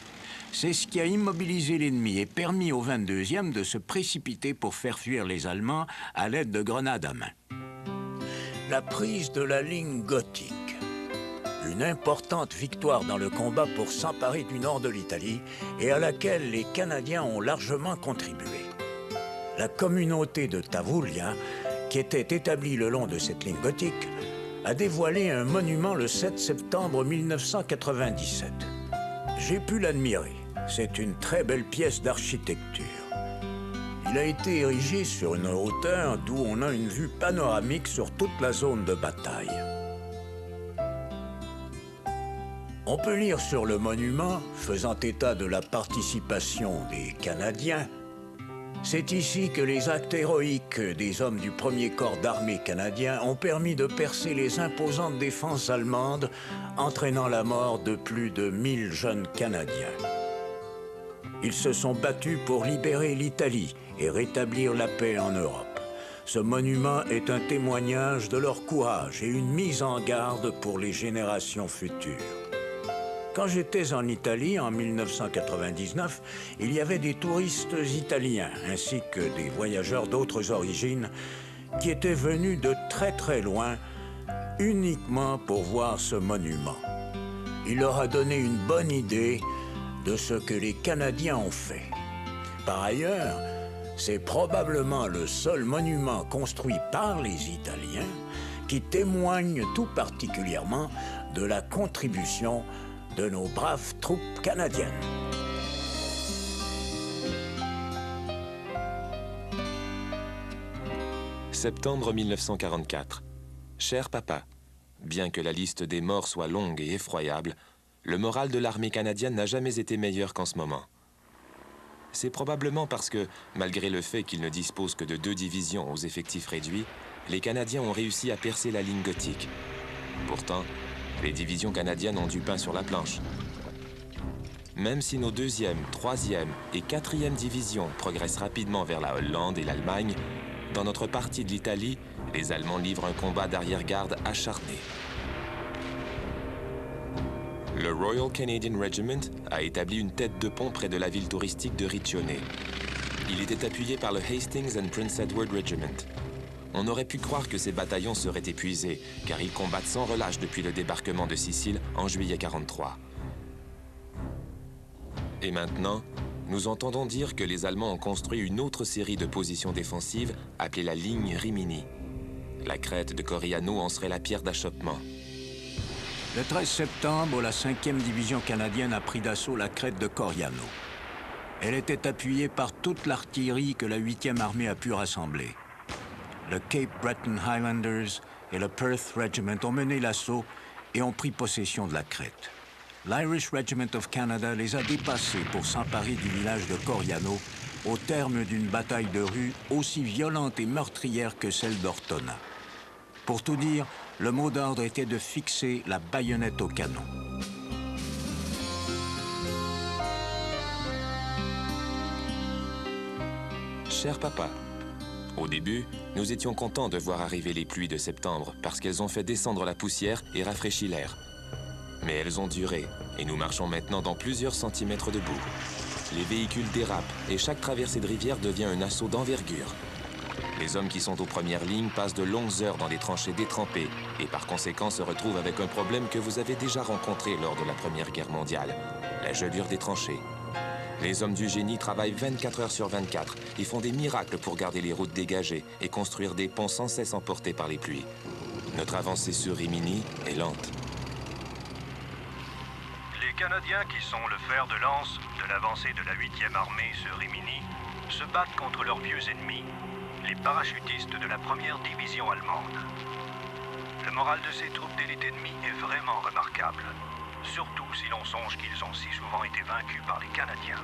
C'est ce qui a immobilisé l'ennemi et permis au 22e de se précipiter pour faire fuir les Allemands à l'aide de grenades à main. La prise de la ligne gothique. Une importante victoire dans le combat pour s'emparer du nord de l'Italie et à laquelle les Canadiens ont largement contribué. La communauté de Tavullia, qui était établie le long de cette ligne gothique, a dévoilé un monument le 7 septembre 1997. J'ai pu l'admirer. C'est une très belle pièce d'architecture. Il a été érigé sur une hauteur d'où on a une vue panoramique sur toute la zone de bataille. On peut lire sur le monument, faisant état de la participation des Canadiens, « C'est ici que les actes héroïques des hommes du 1er corps d'armée canadien ont permis de percer les imposantes défenses allemandes, entraînant la mort de plus de 1000 jeunes Canadiens. Ils se sont battus pour libérer l'Italie et rétablir la paix en Europe. Ce monument est un témoignage de leur courage et une mise en garde pour les générations futures. » Quand j'étais en Italie en 1999, il y avait des touristes italiens ainsi que des voyageurs d'autres origines qui étaient venus de très loin uniquement pour voir ce monument. Il leur a donné une bonne idée de ce que les Canadiens ont fait. Par ailleurs, c'est probablement le seul monument construit par les Italiens qui témoigne tout particulièrement de la contribution de nos braves troupes canadiennes. Septembre 1944. Cher papa, bien que la liste des morts soit longue et effroyable, le moral de l'armée canadienne n'a jamais été meilleur qu'en ce moment. C'est probablement parce que, malgré le fait qu'ils ne disposent que de 2 divisions aux effectifs réduits, les Canadiens ont réussi à percer la ligne gothique. Pourtant, les divisions canadiennes ont du pain sur la planche. Même si nos 2e, 3e et 4e divisions progressent rapidement vers la Hollande et l'Allemagne, dans notre partie de l'Italie, les Allemands livrent un combat d'arrière-garde acharné. Le Royal Canadian Regiment a établi une tête de pont près de la ville touristique de Riccione. Il était appuyé par le Hastings and Prince Edward Regiment. On aurait pu croire que ces bataillons seraient épuisés, car ils combattent sans relâche depuis le débarquement de Sicile en juillet 1943. Et maintenant, nous entendons dire que les Allemands ont construit une autre série de positions défensives appelée la ligne Rimini. La crête de Coriano en serait la pierre d'achoppement. Le 13 septembre, la 5e division canadienne a pris d'assaut la crête de Coriano. Elle était appuyée par toute l'artillerie que la 8e armée a pu rassembler. Le Cape Breton Highlanders et le Perth Regiment ont mené l'assaut et ont pris possession de la crête. L'Irish Regiment of Canada les a dépassés pour s'emparer du village de Coriano au terme d'une bataille de rue aussi violente et meurtrière que celle d'Ortona. Pour tout dire, le mot d'ordre était de fixer la baïonnette au canon. Cher papa, au début, nous étions contents de voir arriver les pluies de septembre parce qu'elles ont fait descendre la poussière et rafraîchi l'air. Mais elles ont duré et nous marchons maintenant dans plusieurs centimètres de boue. Les véhicules dérapent et chaque traversée de rivière devient un assaut d'envergure. Les hommes qui sont aux premières lignes passent de longues heures dans des tranchées détrempées et par conséquent se retrouvent avec un problème que vous avez déjà rencontré lors de la Première Guerre mondiale, la gelure des tranchées. Les hommes du génie travaillent 24 heures sur 24 et font des miracles pour garder les routes dégagées et construire des ponts sans cesse emportés par les pluies. Notre avancée sur Rimini est lente. Les Canadiens, qui sont le fer de lance de l'avancée de la 8e armée sur Rimini, se battent contre leurs vieux ennemis, les parachutistes de la 1re division allemande. Le moral de ces troupes d'élite ennemies est vraiment remarquable, surtout si l'on songe qu'ils ont si souvent été vaincus par les Canadiens.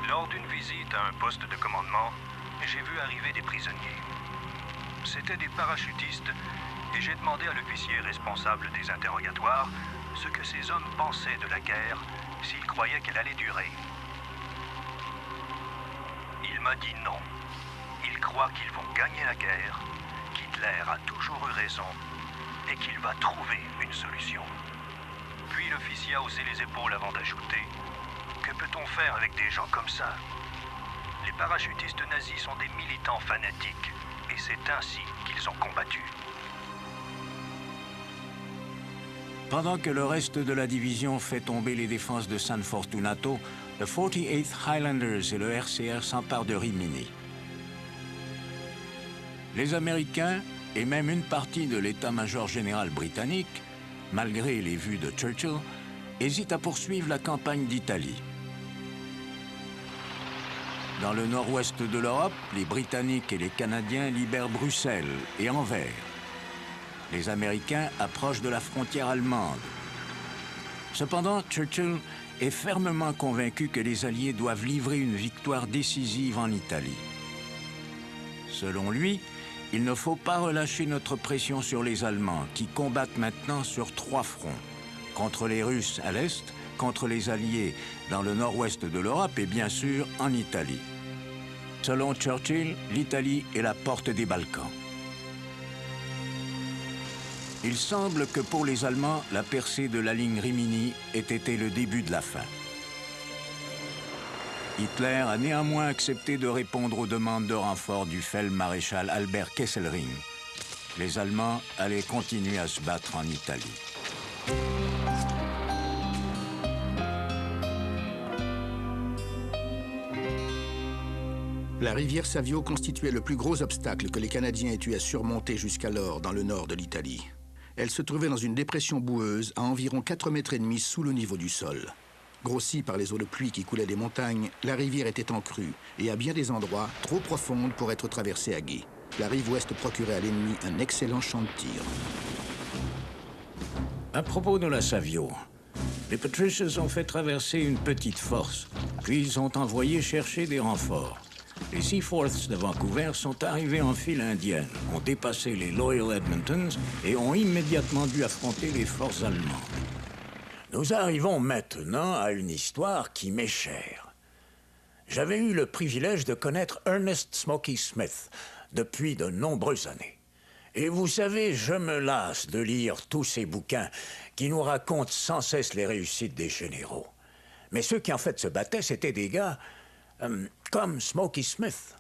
Lors d'une visite à un poste de commandement, j'ai vu arriver des prisonniers. C'étaient des parachutistes et j'ai demandé à l'officier responsable des interrogatoires ce que ces hommes pensaient de la guerre, s'ils croyaient qu'elle allait durer. Il m'a dit non. Ils croient qu'ils vont gagner la guerre, qu'Hitler a toujours eu raison et qu'il va trouver une solution. Puis l'officier a haussé les épaules avant d'ajouter: que peut-on faire avec des gens comme ça? Les parachutistes nazis sont des militants fanatiques et c'est ainsi qu'ils ont combattu. Pendant que le reste de la division fait tomber les défenses de San Fortunato, le 48th Highlanders et le RCR s'emparent de Rimini. Les Américains, et même une partie de l'état-major général britannique, malgré les vues de Churchill, hésitent à poursuivre la campagne d'Italie. Dans le nord-ouest de l'Europe, les Britanniques et les Canadiens libèrent Bruxelles et Anvers. Les Américains approchent de la frontière allemande. Cependant, Churchill est fermement convaincu que les Alliés doivent livrer une victoire décisive en Italie. Selon lui, il ne faut pas relâcher notre pression sur les Allemands, qui combattent maintenant sur 3 fronts. Contre les Russes à l'est, contre les Alliés dans le nord-ouest de l'Europe et bien sûr en Italie. Selon Churchill, l'Italie est la porte des Balkans. Il semble que pour les Allemands, la percée de la ligne Rimini ait été le début de la fin. Hitler a néanmoins accepté de répondre aux demandes de renfort du Feldmaréchal Albert Kesselring. Les Allemands allaient continuer à se battre en Italie. La rivière Savio constituait le plus gros obstacle que les Canadiens aient eu à surmonter jusqu'alors dans le nord de l'Italie. Elle se trouvait dans une dépression boueuse à environ 4,5 mètres sous le niveau du sol. Grossie par les eaux de pluie qui coulaient des montagnes, la rivière était en crue et à bien des endroits trop profonde pour être traversée à gué. La rive ouest procurait à l'ennemi un excellent champ de tir. À propos de la Savio, les Patricians ont fait traverser une petite force, puis ils ont envoyé chercher des renforts. Les Seaforths de Vancouver sont arrivés en file indienne, ont dépassé les Loyal Edmontons et ont immédiatement dû affronter les forces allemandes. Nous arrivons maintenant à une histoire qui m'est chère. J'avais eu le privilège de connaître Ernest Smoky Smith depuis de nombreuses années. Et vous savez, je me lasse de lire tous ces bouquins qui nous racontent sans cesse les réussites des généraux. Mais ceux qui en fait se battaient, c'étaient des gars comme Smoky Smith,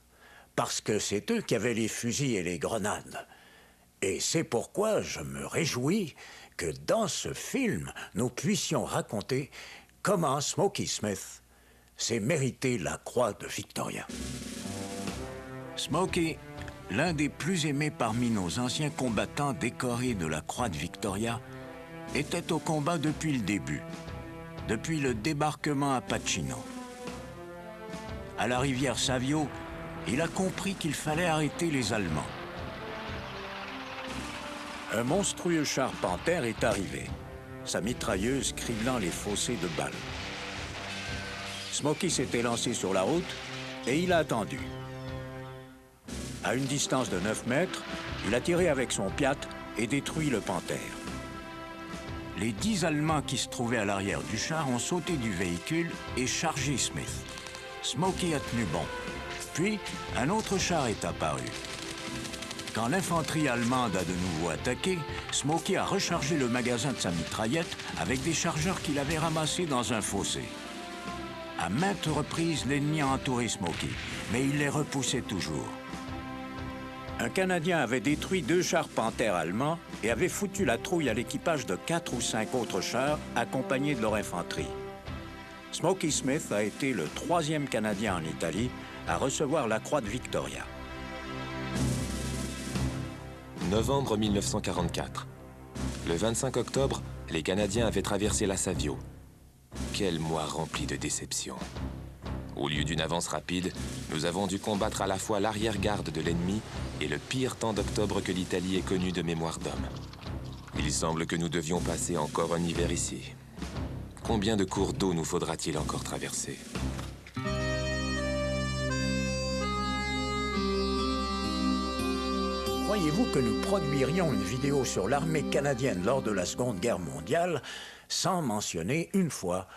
parce que c'est eux qui avaient les fusils et les grenades. Et c'est pourquoi je me réjouis que dans ce film, nous puissions raconter comment Smoky Smith s'est mérité la croix de Victoria. Smoky, l'un des plus aimés parmi nos anciens combattants décorés de la croix de Victoria, était au combat depuis le début, depuis le débarquement à Pacino. À la rivière Savio, il a compris qu'il fallait arrêter les Allemands. Un monstrueux char Panther est arrivé, sa mitrailleuse criblant les fossés de balles. Smoky s'était lancé sur la route et il a attendu. À une distance de 9 mètres, il a tiré avec son Piat et détruit le Panther. Les 10 Allemands qui se trouvaient à l'arrière du char ont sauté du véhicule et chargé Smith. Smoky a tenu bon. Puis, un autre char est apparu. Quand l'infanterie allemande a de nouveau attaqué, Smoky a rechargé le magasin de sa mitraillette avec des chargeurs qu'il avait ramassés dans un fossé. À maintes reprises, l'ennemi a entouré Smoky, mais il les repoussait toujours. Un Canadien avait détruit 2 chars Panther allemands et avait foutu la trouille à l'équipage de 4 ou 5 autres chars accompagnés de leur infanterie. Smoky Smith a été le 3e Canadien en Italie à recevoir la croix de Victoria. Novembre 1944. Le 25 octobre, les Canadiens avaient traversé la Savio. Quel mois rempli de déceptions. Au lieu d'une avance rapide, nous avons dû combattre à la fois l'arrière-garde de l'ennemi et le pire temps d'octobre que l'Italie ait connu de mémoire d'homme. Il semble que nous devions passer encore un hiver ici. Combien de cours d'eau nous faudra-t-il encore traverser? Croyez-vous que nous produirions une vidéo sur l'armée canadienne lors de la Seconde Guerre mondiale sans mentionner une fois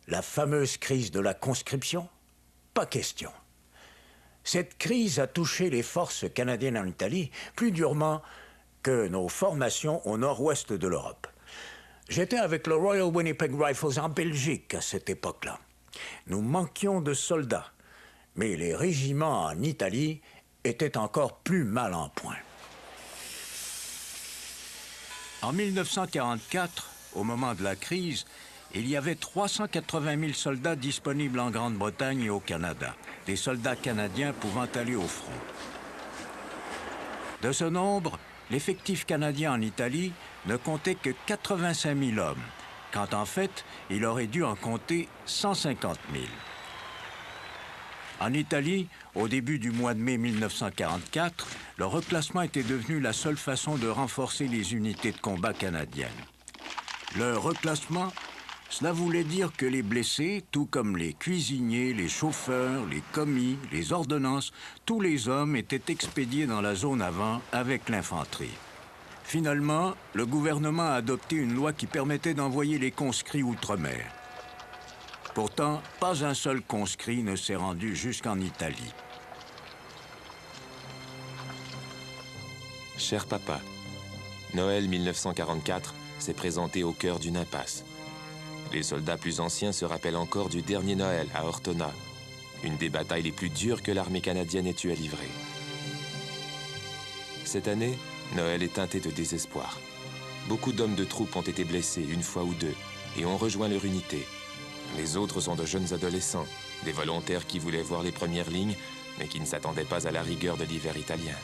la fameuse crise de la conscription? Pas question. Cette crise a touché les forces canadiennes en Italie plus durement que nos formations au nord-ouest de l'Europe. J'étais avec le Royal Winnipeg Rifles en Belgique à cette époque-là. Nous manquions de soldats, mais les régiments en Italie étaient encore plus mal en point. En 1944, au moment de la crise, il y avait 380 000 soldats disponibles en Grande-Bretagne et au Canada, des soldats canadiens pouvant aller au front. De ce nombre, l'effectif canadien en Italie ne comptait que 85 000 hommes, quand en fait, il aurait dû en compter 150 000. En Italie, au début du mois de mai 1944, le reclassement était devenu la seule façon de renforcer les unités de combat canadiennes. Le reclassement, cela voulait dire que les blessés, tout comme les cuisiniers, les chauffeurs, les commis, les ordonnances, tous les hommes étaient expédiés dans la zone avant avec l'infanterie. Finalement, le gouvernement a adopté une loi qui permettait d'envoyer les conscrits outre-mer. Pourtant, pas un seul conscrit ne s'est rendu jusqu'en Italie. Cher papa, Noël 1944 s'est présenté au cœur d'une impasse. Les soldats plus anciens se rappellent encore du dernier Noël à Ortona, une des batailles les plus dures que l'armée canadienne ait eu à livrer. Cette année, Noël est teinté de désespoir. Beaucoup d'hommes de troupes ont été blessés une fois ou deux et ont rejoint leur unité. Les autres sont de jeunes adolescents, des volontaires qui voulaient voir les premières lignes, mais qui ne s'attendaient pas à la rigueur de l'hiver italien.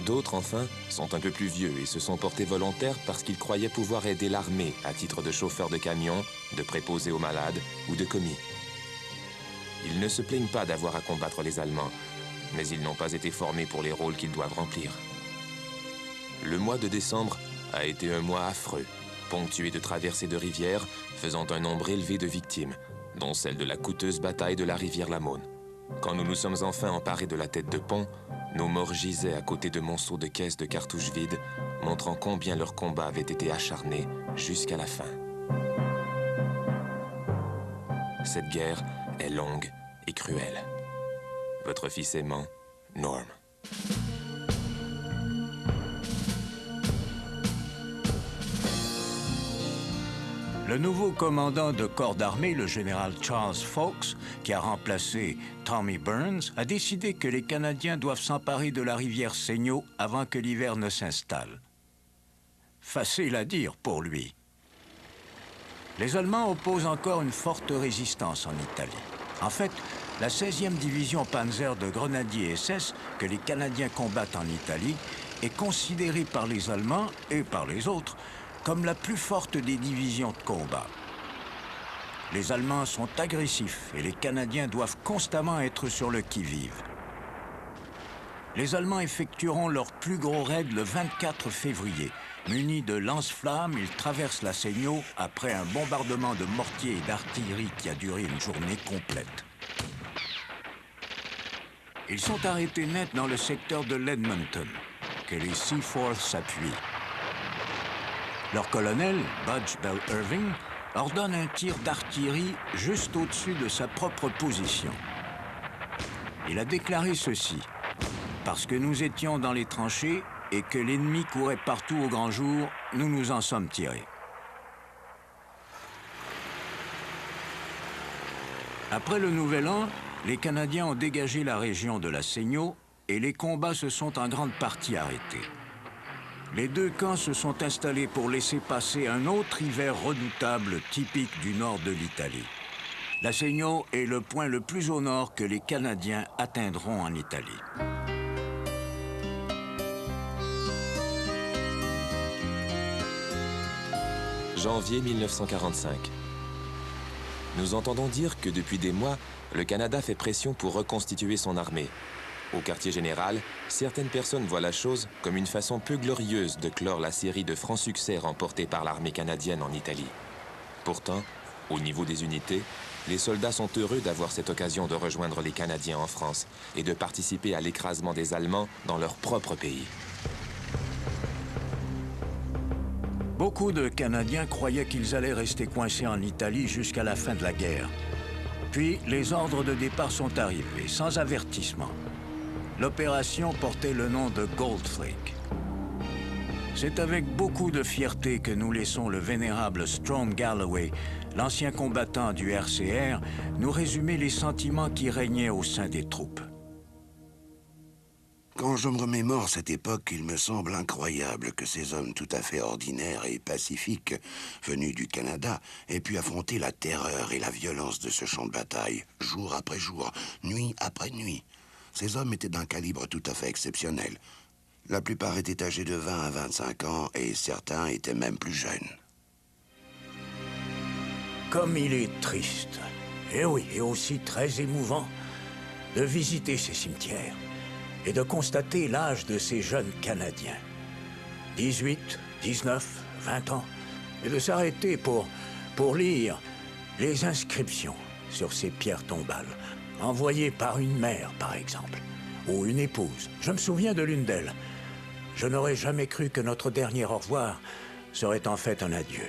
D'autres, enfin, sont un peu plus vieux et se sont portés volontaires parce qu'ils croyaient pouvoir aider l'armée à titre de chauffeurs de camions, de préposés aux malades ou de commis. Ils ne se plaignent pas d'avoir à combattre les Allemands, mais ils n'ont pas été formés pour les rôles qu'ils doivent remplir. Le mois de décembre a été un mois affreux, ponctué de traversées de rivières, faisant un nombre élevé de victimes, dont celle de la coûteuse bataille de la rivière Lamone. Quand nous nous sommes enfin emparés de la tête de pont, nos morts gisaient à côté de monceaux de caisses de cartouches vides, montrant combien leur combat avait été acharné jusqu'à la fin. Cette guerre est longue et cruelle. Votre fils aimant, Norm. Le nouveau commandant de corps d'armée, le général Charles Fox, qui a remplacé Tommy Burns, a décidé que les Canadiens doivent s'emparer de la rivière Seigneau avant que l'hiver ne s'installe. Facile à dire pour lui. Les Allemands opposent encore une forte résistance en Italie. En fait, la 16e division Panzer de grenadiers SS, que les Canadiens combattent en Italie, est considérée par les Allemands et par les autres comme la plus forte des divisions de combat. Les Allemands sont agressifs et les Canadiens doivent constamment être sur le qui-vive. Les Allemands effectueront leur plus gros raid le 24 février. Munis de lance-flammes, ils traversent la Seigneau après un bombardement de mortiers et d'artillerie qui a duré une journée complète. Ils sont arrêtés net dans le secteur de l'Edmonton, que les Seaforths s'appuient. Leur colonel, Budge Bell Irving, ordonne un tir d'artillerie juste au-dessus de sa propre position. Il a déclaré ceci: « Parce que nous étions dans les tranchées et que l'ennemi courait partout au grand jour, nous nous en sommes tirés. » Après le Nouvel An, les Canadiens ont dégagé la région de la Seigneau et les combats se sont en grande partie arrêtés. Les deux camps se sont installés pour laisser passer un autre hiver redoutable typique du nord de l'Italie. La Seigneau est le point le plus au nord que les Canadiens atteindront en Italie. Janvier 1945. Nous entendons dire que depuis des mois, le Canada fait pression pour reconstituer son armée. Au quartier général, certaines personnes voient la chose comme une façon peu glorieuse de clore la série de francs succès remportés par l'armée canadienne en Italie. Pourtant, au niveau des unités, les soldats sont heureux d'avoir cette occasion de rejoindre les Canadiens en France et de participer à l'écrasement des Allemands dans leur propre pays. Beaucoup de Canadiens croyaient qu'ils allaient rester coincés en Italie jusqu'à la fin de la guerre. Puis, les ordres de départ sont arrivés, sans avertissement. L'opération portait le nom de Gold Flake. C'est avec beaucoup de fierté que nous laissons le vénérable Strom Galloway, l'ancien combattant du RCR, nous résumer les sentiments qui régnaient au sein des troupes. Quand je me remémore cette époque, il me semble incroyable que ces hommes tout à fait ordinaires et pacifiques, venus du Canada, aient pu affronter la terreur et la violence de ce champ de bataille, jour après jour, nuit après nuit. Ces hommes étaient d'un calibre tout à fait exceptionnel. La plupart étaient âgés de 20 à 25 ans et certains étaient même plus jeunes. Comme il est triste, et oui, et aussi très émouvant, de visiter ces cimetières et de constater l'âge de ces jeunes Canadiens. 18, 19, 20 ans, et de s'arrêter pour lire les inscriptions sur ces pierres tombales, envoyées par une mère, par exemple, ou une épouse. Je me souviens de l'une d'elles. Je n'aurais jamais cru que notre dernier au revoir serait en fait un adieu.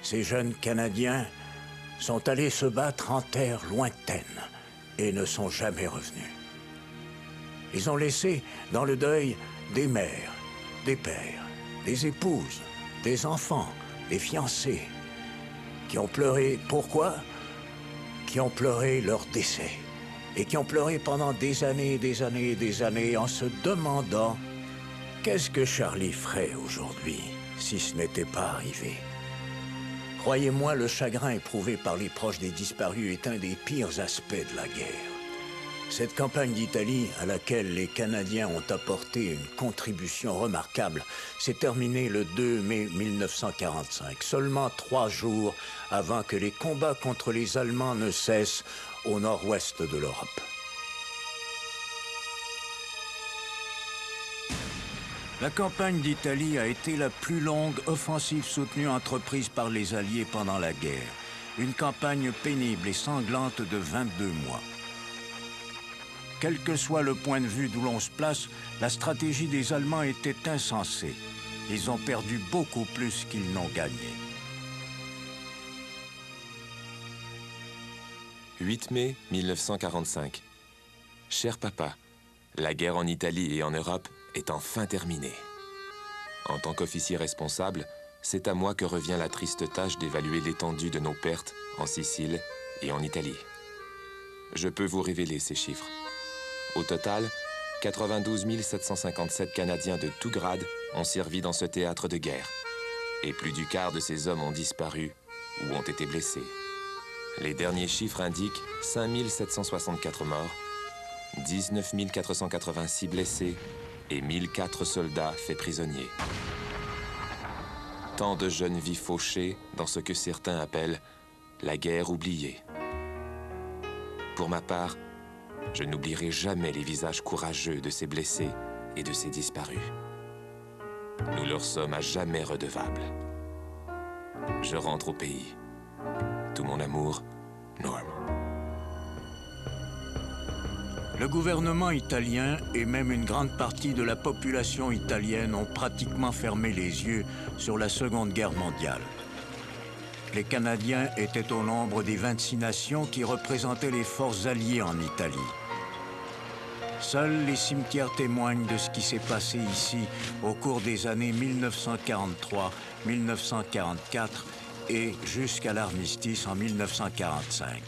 Ces jeunes Canadiens sont allés se battre en terre lointaine et ne sont jamais revenus. Ils ont laissé dans le deuil des mères, des pères, des épouses, des enfants, des fiancés, qui ont pleuré. Pourquoi? Qui ont pleuré leur décès, et qui ont pleuré pendant des années et des années et des années en se demandant qu'est-ce que Charlie ferait aujourd'hui si ce n'était pas arrivé. Croyez-moi, le chagrin éprouvé par les proches des disparus est un des pires aspects de la guerre. Cette campagne d'Italie, à laquelle les Canadiens ont apporté une contribution remarquable, s'est terminée le 2 mai 1945, seulement 3 jours avant que les combats contre les Allemands ne cessent au nord-ouest de l'Europe. La campagne d'Italie a été la plus longue offensive soutenue entreprise par les Alliés pendant la guerre. Une campagne pénible et sanglante de 22 mois. Quel que soit le point de vue d'où l'on se place, la stratégie des Allemands était insensée. Ils ont perdu beaucoup plus qu'ils n'ont gagné. 8 mai 1945. Cher papa, la guerre en Italie et en Europe est enfin terminée. En tant qu'officier responsable, c'est à moi que revient la triste tâche d'évaluer l'étendue de nos pertes en Sicile et en Italie. Je peux vous révéler ces chiffres. Au total, 92 757 Canadiens de tout grade ont servi dans ce théâtre de guerre. Et plus du quart de ces hommes ont disparu ou ont été blessés. Les derniers chiffres indiquent 5 764 morts, 19 486 blessés et 1004 soldats faits prisonniers. Tant de jeunes vies fauchées dans ce que certains appellent la guerre oubliée. Pour ma part, je n'oublierai jamais les visages courageux de ces blessés et de ces disparus. Nous leur sommes à jamais redevables. Je rentre au pays. Tout mon amour, Norm. Le gouvernement italien et même une grande partie de la population italienne ont pratiquement fermé les yeux sur la Seconde Guerre mondiale. Les Canadiens étaient au nombre des 26 nations qui représentaient les forces alliées en Italie. Seuls les cimetières témoignent de ce qui s'est passé ici au cours des années 1943, 1944 et jusqu'à l'armistice en 1945.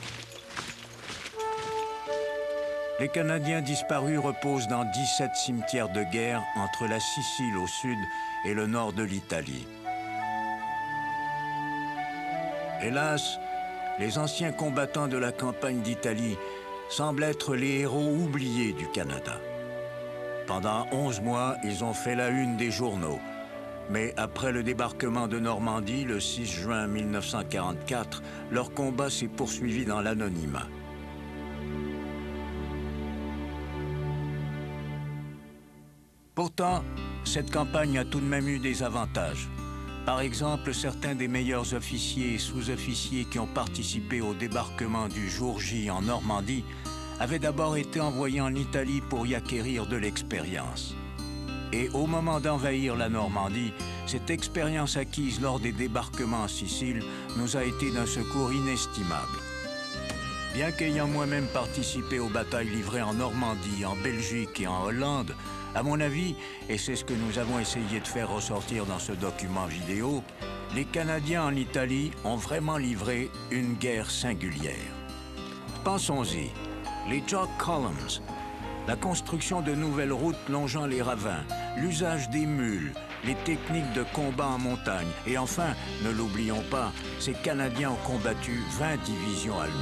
Les Canadiens disparus reposent dans 17 cimetières de guerre entre la Sicile au sud et le nord de l'Italie. Hélas, les anciens combattants de la campagne d'Italie semblent être les héros oubliés du Canada. Pendant 11 mois, ils ont fait la une des journaux. Mais après le débarquement de Normandie, le 6 juin 1944, leur combat s'est poursuivi dans l'anonymat. Pourtant, cette campagne a tout de même eu des avantages. Par exemple, certains des meilleurs officiers et sous-officiers qui ont participé au débarquement du jour J en Normandie avaient d'abord été envoyés en Italie pour y acquérir de l'expérience. Et au moment d'envahir la Normandie, cette expérience acquise lors des débarquements en Sicile nous a été d'un secours inestimable. Bien qu'ayant moi-même participé aux batailles livrées en Normandie, en Belgique et en Hollande, à mon avis, et c'est ce que nous avons essayé de faire ressortir dans ce document vidéo, les Canadiens en Italie ont vraiment livré une guerre singulière. Pensons-y, les Chalk Columns, la construction de nouvelles routes longeant les ravins, l'usage des mules, les techniques de combat en montagne, et enfin, ne l'oublions pas, ces Canadiens ont combattu 20 divisions allemandes.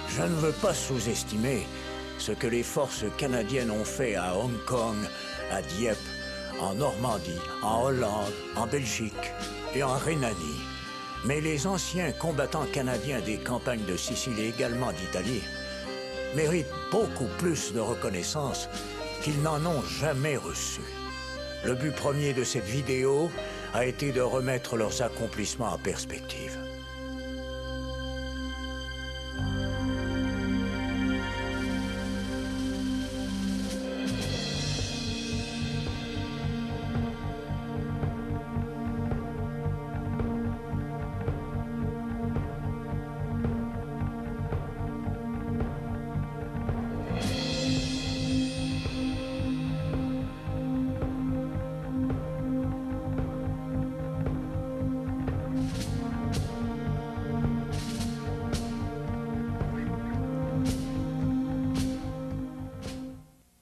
Je ne veux pas sous-estimer ce que les forces canadiennes ont fait à Hong Kong, à Dieppe, en Normandie, en Hollande, en Belgique et en Rhénanie. Mais les anciens combattants canadiens des campagnes de Sicile et également d'Italie méritent beaucoup plus de reconnaissance qu'ils n'en ont jamais reçu. Le but premier de cette vidéo a été de remettre leurs accomplissements en perspective.